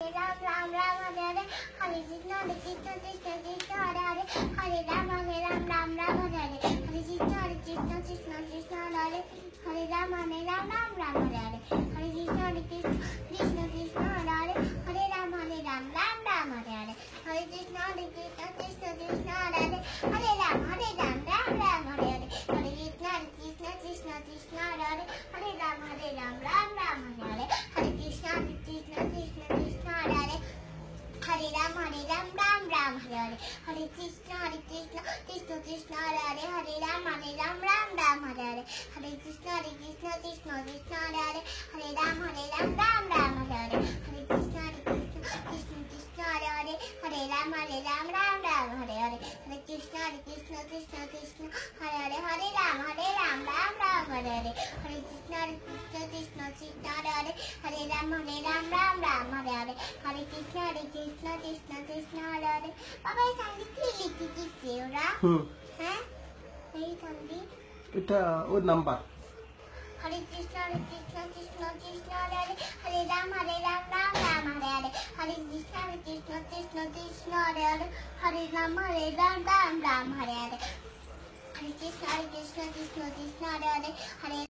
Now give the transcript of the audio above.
Ram Ram Ram Hare Hare Hare Krishna Krishna Krishna Hare Hare Hare Ram Ram Ram Hare Hare Hare Krishna Krishna Krishna Hare Hare Ram Ram Ram Hare Hare Hare Krishna Krishna Krishna Hare Hare Ram Ram Hare Hare Hare Krishna Krishna Krishna Hare Hare Ram Ram Hare Hare Hare Krishna Krishna Krishna Hare Hare Ram Ram Hare Hare Hare Krishna Krishna Krishna Hare Hare Ram Ram Hare Hare Hare Krishna Krishna Krishna Hare Hare Ram Ram Hare Hare Hare Krishna Krishna Krishna Hare Hare Ram Ram Hare Hare Hare Krishna Krishna Hare Hare Ram Ram Hare Hare Hare Krishna Krishna Krishna Hare Hare Ram Ram Hare Hare Hare Krishna Krishna Krishna Hare Hare Ram Ram Hare Hare Hare Krishna Krishna Hare বাবা এই সঙ্গীতটি লিখতে দিচ্ছে ওরা হ্যাঁ এই সঙ্গীত এটা ওর number হরে কৃষ্ণ কৃষ্ণ হরে হরে হরে রাম রাম হরে হরে হরে কৃষ্ণ কৃষ্ণ হরে হরে হরে রাম রাম হরে হরে হরে কৃষ্ণ কৃষ্ণ হরে হরে হরে